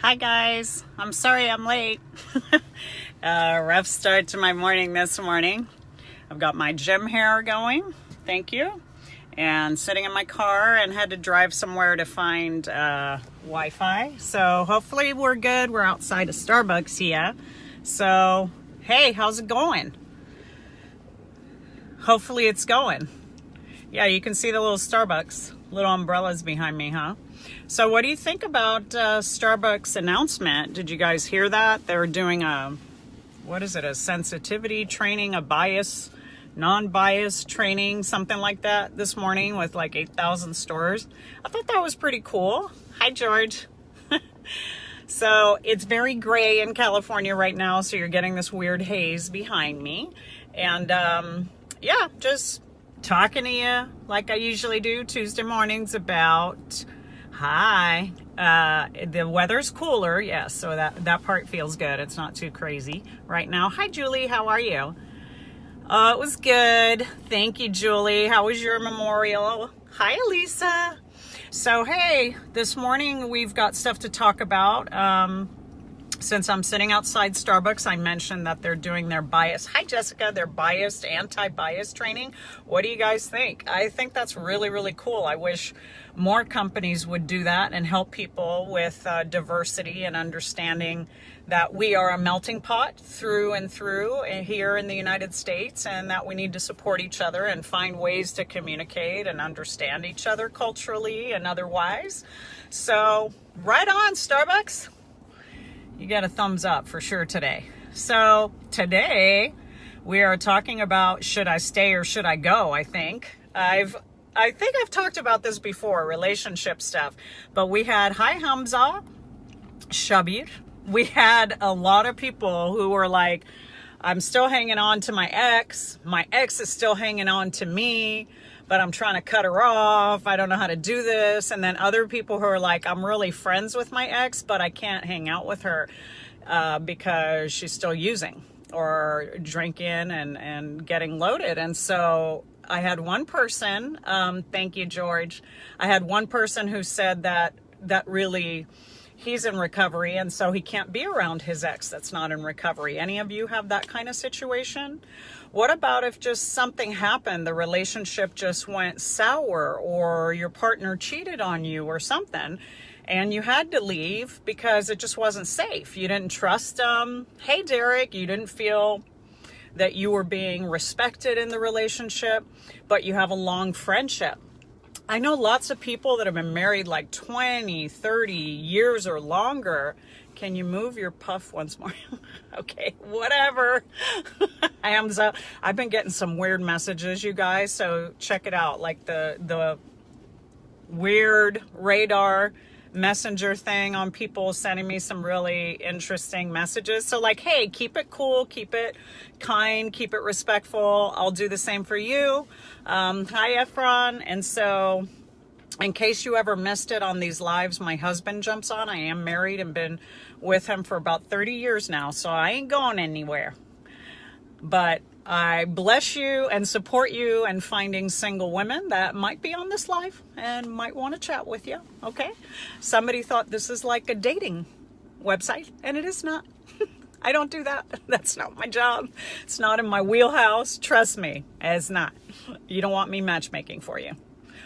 Hi guys, I'm sorry I'm late. Rough start to my morning this morning. I've got my gym hair going, thank you, and sitting in my car and had to drive somewhere to find Wi-Fi. So hopefully we're good. We're outside of Starbucks here. So hey, how's it going? Hopefully it's going. Yeah, you can see the little Starbucks, little umbrellas behind me, huh? So what do you think about Starbucks announcement? Did you guys hear that? They were doing a sensitivity training, a bias, non-bias training, something like that this morning with like 8,000 stores. I thought that was pretty cool. Hi, George. So it's very gray in California right now, so you're getting this weird haze behind me. And yeah, just talking to you like I usually do Tuesday mornings about... Hi. The weather's cooler, yes, so that part feels good. It's not too crazy right now. Hi, Julie. How are you? It was good. Thank you, Julie. How was your memorial? Hi, Elisa. So, hey, this morning we've got stuff to talk about. Since I'm sitting outside Starbucks, I mentioned that they're doing their bias. Hi, Jessica. Their biased, anti-bias training. What do you guys think? I think that's really, really cool. I wish more companies would do that and help people with diversity and understanding that we are a melting pot through and through here in the United States, and that we need to support each other and find ways to communicate and understand each other culturally and otherwise. So, right on, Starbucks. You got a thumbs up for sure today. So today we are talking about should I stay or should I go, I think. I think I've talked about this before, relationship stuff. But we had, hi Hamza, Shabir. We had a lot of people who were like, I'm still hanging on to my ex. My ex is still hanging on to me, but I'm trying to cut her off. I don't know how to do this. And then other people who are like, I'm really friends with my ex, but I can't hang out with her because she's still using or drinking and getting loaded. And so I had one person, thank you, George. I had one person who said that really, he's in recovery, and so he can't be around his ex that's not in recovery. Any of you have that kind of situation? What about if just something happened, the relationship just went sour, or your partner cheated on you or something, and you had to leave because it just wasn't safe? You didn't trust them. Hey, Derek, you didn't feel that you were being respected in the relationship, but you have a long friendship. I know lots of people that have been married like 20, 30 years or longer. Can you move your puff once more? Okay, whatever. I've been getting some weird messages, you guys, so check it out. Like the weird radar messenger thing on people sending me some really interesting messages. So like, hey, keep it cool, keep it kind, keep it respectful. I'll do the same for you. Hi, Efron. And so in case you ever missed it on these lives, my husband jumps on. I am married and been with him for about 30 years now, so I ain't going anywhere. But I bless you and support you in finding single women that might be on this live and might want to chat with you, okay? Somebody thought this is like a dating website, and it is not. I don't do that. That's not my job. It's not in my wheelhouse. Trust me, it's not. You don't want me matchmaking for you.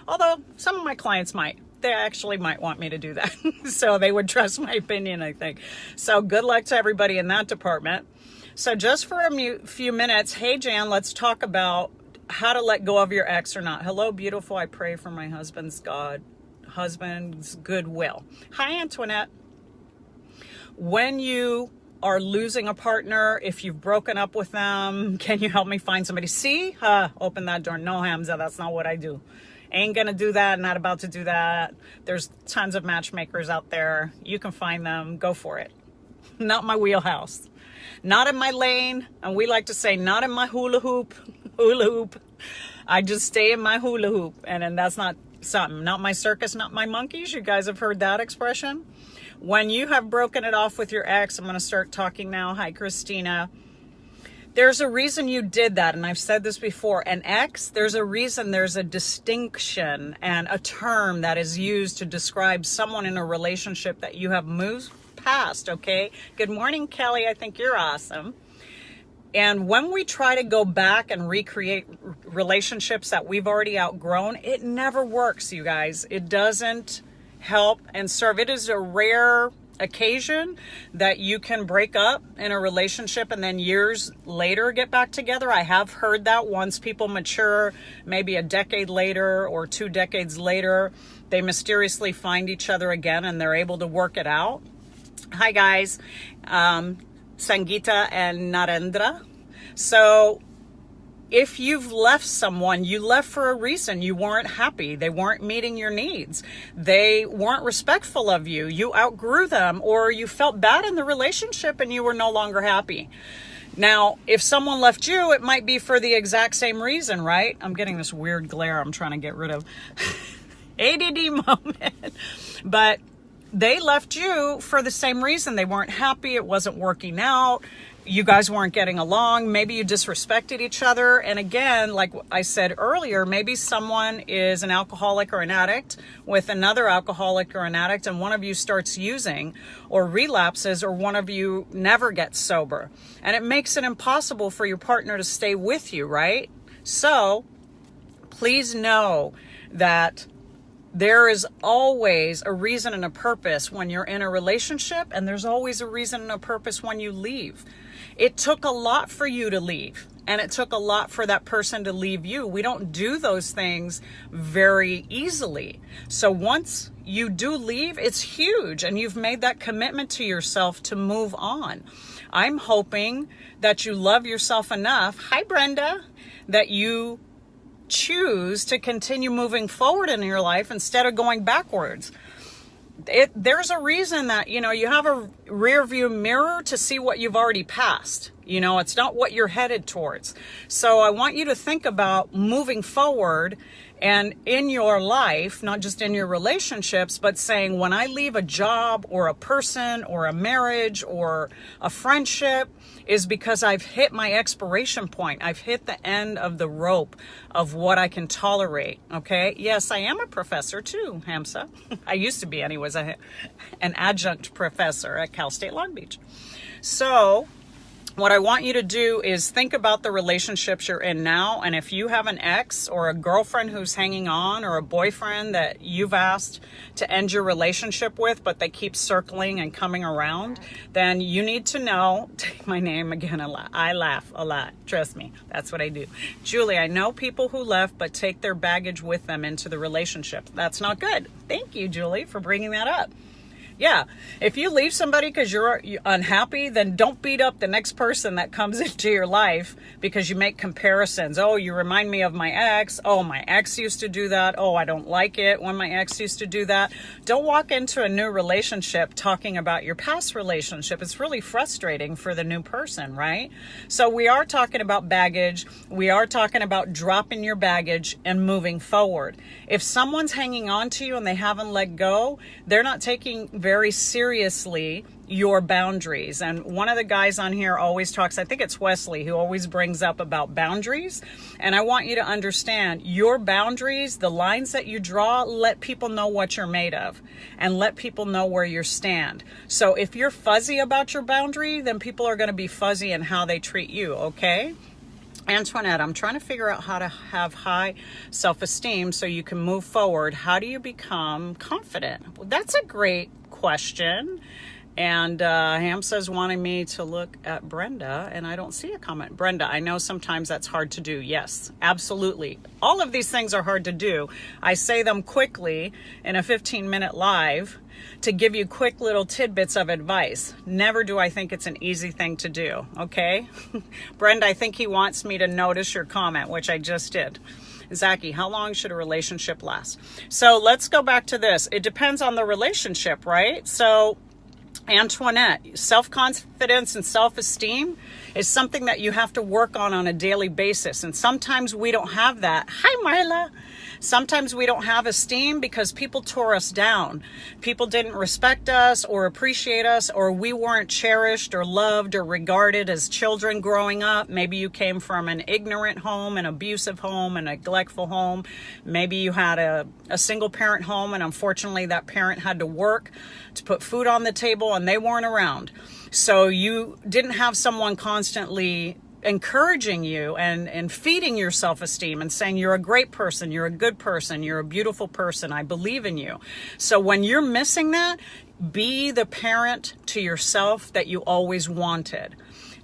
Although some of my clients might. They actually might want me to do that. So they would trust my opinion, I think. So good luck to everybody in that department. So just for a few minutes, hey, Jan, let's talk about how to let go of your ex or not. Hello, beautiful. I pray for my husband's goodwill. Hi, Antoinette. When you are losing a partner, if you've broken up with them, can you help me find somebody? See? Open that door. No, Hamza, that's not what I do. Ain't gonna do that, not about to do that. There's tons of matchmakers out there. You can find them. Go for it. Not my wheelhouse. Not in my lane. And we like to say, not in my hula hoop. Hula hoop. I just stay in my hula hoop. And then that's not something. Not my circus, not my monkeys. You guys have heard that expression. When you have broken it off with your ex, I'm going to start talking now. Hi, Christina. There's a reason you did that, and I've said this before. An ex, there's a reason, there's a distinction and a term that is used to describe someone in a relationship that you have moved past, okay? Good morning, Kelly. I think you're awesome. And when we try to go back and recreate relationships that we've already outgrown, it never works, you guys. It doesn't help and serve. It is a rare occasion that you can break up in a relationship and then years later get back together. I have heard that once people mature, maybe a decade later or 2 decades later, they mysteriously find each other again and they're able to work it out. Hi guys. Sangeeta and Narendra. So if you've left someone, you left for a reason. You weren't happy. They weren't meeting your needs. They weren't respectful of you. You outgrew them, or you felt bad in the relationship and you were no longer happy. Now, if someone left you, it might be for the exact same reason, right? I'm getting this weird glare I'm trying to get rid of. ADD moment. But they left you for the same reason. They weren't happy. It wasn't working out. You guys weren't getting along. Maybe you disrespected each other. And again, like I said earlier, maybe someone is an alcoholic or an addict with another alcoholic or an addict, and one of you starts using or relapses, or one of you never gets sober. And it makes it impossible for your partner to stay with you, right? So please know that there is always a reason and a purpose when you're in a relationship, and there's always a reason and a purpose when you leave. It took a lot for you to leave, and it took a lot for that person to leave you. We don't do those things very easily. So once you do leave, it's huge, and you've made that commitment to yourself to move on. I'm hoping that you love yourself enough, hi Brenda, that you choose to continue moving forward in your life instead of going backwards. There's a reason that, you have a rear view mirror to see what you've already passed. It's not what you're headed towards. So I want you to think about moving forward and in your life, not just in your relationships, but saying, when I leave a job or a person or a marriage or a friendship, is because I've hit my expiration point. I've hit the end of the rope of what I can tolerate. Okay. Yes, I am a professor too, Hamza. I used to be anyways, an adjunct professor at Cal State Long Beach. So what I want you to do is think about the relationships you're in now. And if you have an ex or a girlfriend who's hanging on, or a boyfriend that you've asked to end your relationship with, but they keep circling and coming around, then you need to know, take my name again a lot. I laugh a lot. Trust me. That's what I do. Julie, I know people who left, but take their baggage with them into the relationship. That's not good. Thank you, Julie, for bringing that up. Yeah, if you leave somebody because you're unhappy, then don't beat up the next person that comes into your life because you make comparisons. Oh, you remind me of my ex. Oh, my ex used to do that. Oh, I don't like it when my ex used to do that. Don't walk into a new relationship talking about your past relationship. It's really frustrating for the new person, right? So we are talking about baggage. We are talking about dropping your baggage and moving forward. If someone's hanging on to you and they haven't let go, they're not taking very seriously your boundaries. And one of the guys on here always talks, I think it's Wesley, who always brings up about boundaries. And I want you to understand your boundaries, the lines that you draw, let people know what you're made of and let people know where you stand. So if you're fuzzy about your boundary, then people are going to be fuzzy in how they treat you, okay? Antoinette, I'm trying to figure out how to have high self-esteem so you can move forward. How do you become confident? Well, that's a great question. And Hamsa's wanting me to look at Brenda, and I don't see a comment. Brenda, I know sometimes that's hard to do. Yes, absolutely. All of these things are hard to do. I say them quickly in a 15-minute live to give you quick little tidbits of advice. Never do I think it's an easy thing to do, okay? Brenda, I think he wants me to notice your comment, which I just did. Zaki, how long should a relationship last? So let's go back to this. It depends on the relationship, right? So Antoinette, self-confidence and self-esteem is something that you have to work on a daily basis. And sometimes we don't have that. Hi, Marla. Sometimes we don't have esteem because people tore us down. People didn't respect us or appreciate us, or we weren't cherished or loved or regarded as children growing up. Maybe you came from an ignorant home, an abusive home, a neglectful home. Maybe you had a single parent home, and unfortunately that parent had to work to put food on the table and they weren't around. So you didn't have someone constantly encouraging you and feeding your self-esteem and saying you're a great person, you're a good person, you're a beautiful person, I believe in you. So when you're missing that, be the parent to yourself that you always wanted.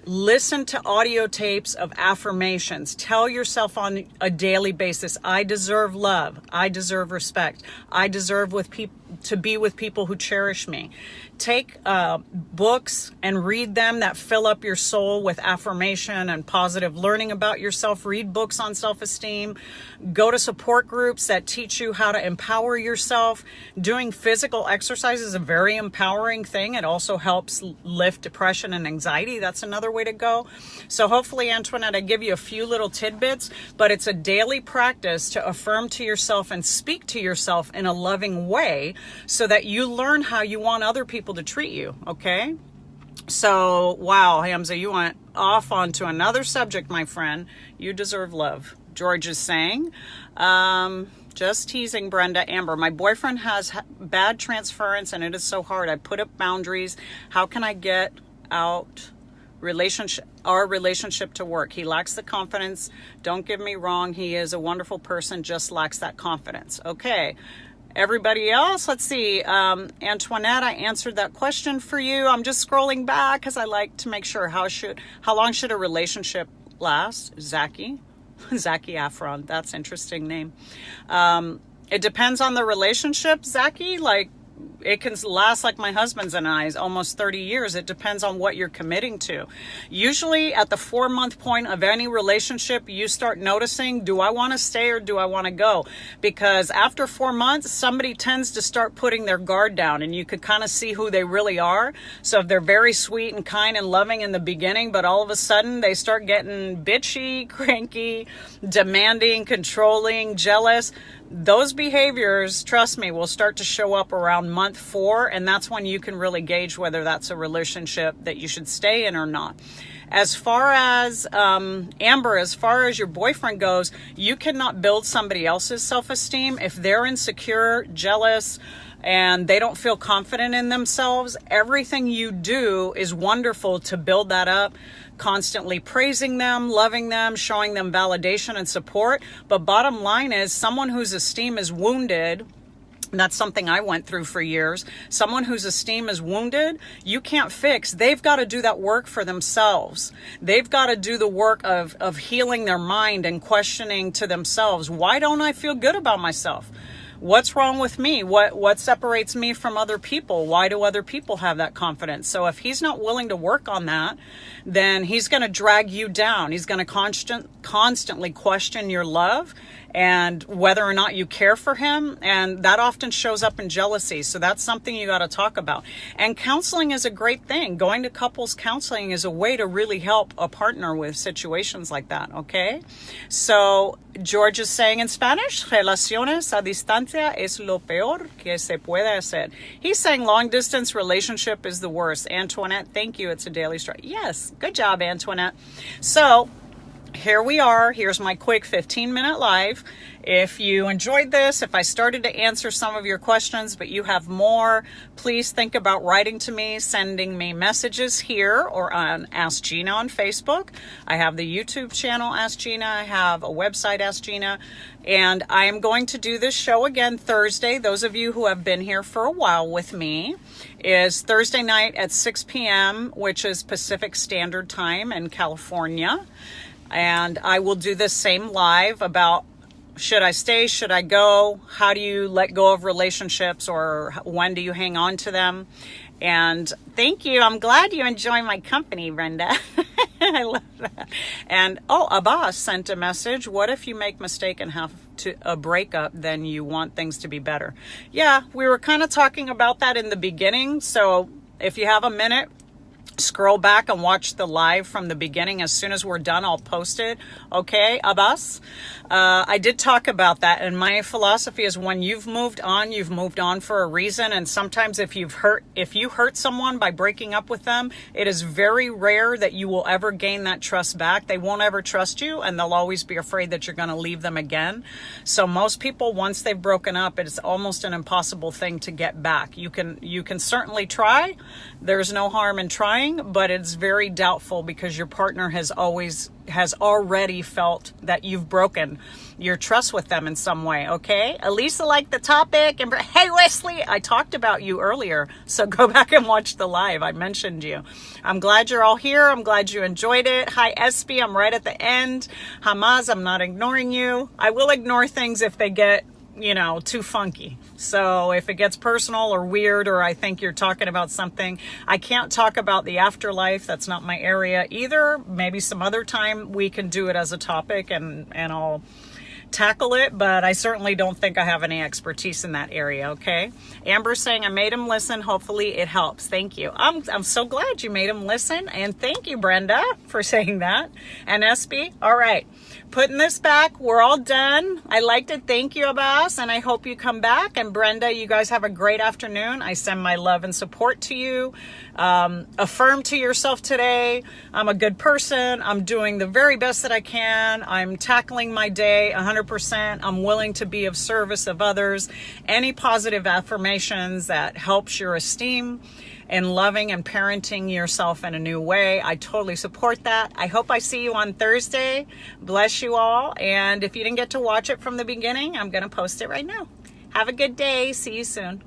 Listen to audio tapes of affirmations. Tell yourself on a daily basis, I deserve love. I deserve respect. I deserve to be with people who cherish me. Take books and read them that fill up your soul with affirmation and positive learning about yourself. Read books on self-esteem. Go to support groups that teach you how to empower yourself. Doing physical exercise is a very empowering thing. It also helps lift depression and anxiety. That's another way to go. So hopefully, Antoinette, I give you a few little tidbits, but it's a daily practice to affirm to yourself and speak to yourself in a loving way so that you learn how you want other people to treat you, okay? So, wow, Hamza, you went off onto another subject, my friend. You deserve love. George is saying, just teasing, Brenda. Amber, my boyfriend has bad transference and it is so hard. I put up boundaries. How can I get out our relationship to work? He lacks the confidence. Don't get me wrong. He is a wonderful person, just lacks that confidence. Okay. Everybody else, let's see. Antoinette, I answered that question for you. I'm just scrolling back because I like to make sure how long should a relationship last? Zaki Afron, that's an interesting name. It depends on the relationship, Zaki. Like, it can last like my husband's and I's almost 30 years. It depends on what you're committing to. Usually at the 4-month point of any relationship, you start noticing, do I want to stay or do I want to go? Because after 4 months, somebody tends to start putting their guard down and you could kind of see who they really are. So if they're very sweet and kind and loving in the beginning, but all of a sudden they start getting bitchy, cranky, demanding, controlling, jealous, those behaviors, trust me, will start to show up around month 4, and that's when you can really gauge whether that's a relationship that you should stay in or not. As far as, Amber, as far as your boyfriend goes, you cannot build somebody else's self-esteem. If they're insecure, jealous, and they don't feel confident in themselves, everything you do is wonderful to build that up, constantly praising them, loving them, showing them validation and support. But bottom line is, someone whose esteem is wounded, and that's something I went through for years. Someone whose esteem is wounded, you can't fix. They've got to do that work for themselves. They've got to do the work of healing their mind and questioning to themselves, why don't I feel good about myself? What's wrong with me? What separates me from other people? Why do other people have that confidence? So if he's not willing to work on that, then he's going to drag you down. He's going to constantly question your love and whether or not you care for him. And that often shows up in jealousy. So that's something you got to talk about. And counseling is a great thing. Going to couples counseling is a way to really help a partner with situations like that. Okay. So George is saying in Spanish, relaciones a distancia es lo peor que se puede hacer. He's saying long distance relationship is the worst. Antoinette, thank you. It's a daily struggle. Yes. Good job, Antoinette. So here we are. Here's my quick 15-minute live. If you enjoyed this, if I started to answer some of your questions, but you have more, please think about writing to me, sending me messages here or on Ask Gina on Facebook. I have the YouTube channel Ask Gina. I have a website Ask Gina. And I am going to do this show again Thursday. Those of you who have been here for a while with me, is Thursday night at 6 p.m., which is Pacific Standard Time in California. And I will do this same live about, should I stay? Should I go? How do you let go of relationships, or when do you hang on to them? And thank you. I'm glad you enjoy my company, Brenda. I love that. And Abbas sent a message. What if you make a mistake and have a breakup, then you want things to be better? Yeah, we were kind of talking about that in the beginning. So if you have a minute, scroll back and watch the live from the beginning. As soon as we're done, I'll post it. Okay, Abbas? I did talk about that, and my philosophy is when you've moved on for a reason. And sometimes if you hurt someone by breaking up with them, it is very rare that you will ever gain that trust back. They won't ever trust you, and they'll always be afraid that you're going to leave them again. So most people, once they've broken up, it's almost an impossible thing to get back. You can certainly try. There's no harm in trying, but it's very doubtful because your partner has already felt that you've broken your trust with them in some way. Okay, Elisa liked the topic, and hey Wesley, I talked about you earlier, so go back and watch the live. I mentioned you. I'm glad you're all here. I'm glad you enjoyed it. Hi Espy, I'm right at the end. Hamaz, I'm not ignoring you. I will ignore things if they get too funky. So if it gets personal or weird, or I think you're talking about something, I can't talk about the afterlife. That's not my area either. Maybe some other time we can do it as a topic and I'll tackle it, but I certainly don't think I have any expertise in that area. Okay. Amber's saying I made him listen. Hopefully it helps. Thank you. I'm so glad you made him listen, and thank you, Brenda, for saying that. And SB, all right, putting this back. We're all done. I liked it. Thank you, Abbas, and I hope you come back. And Brenda, you guys have a great afternoon. I send my love and support to you. Affirm to yourself today, I'm a good person. I'm doing the very best that I can. I'm tackling my day 100%. I'm willing to be of service of others. Any positive affirmations that helps your esteem and loving and parenting yourself in a new way, I totally support that. I hope I see you on Thursday. Bless you all. And if you didn't get to watch it from the beginning, I'm going to post it right now. Have a good day. See you soon.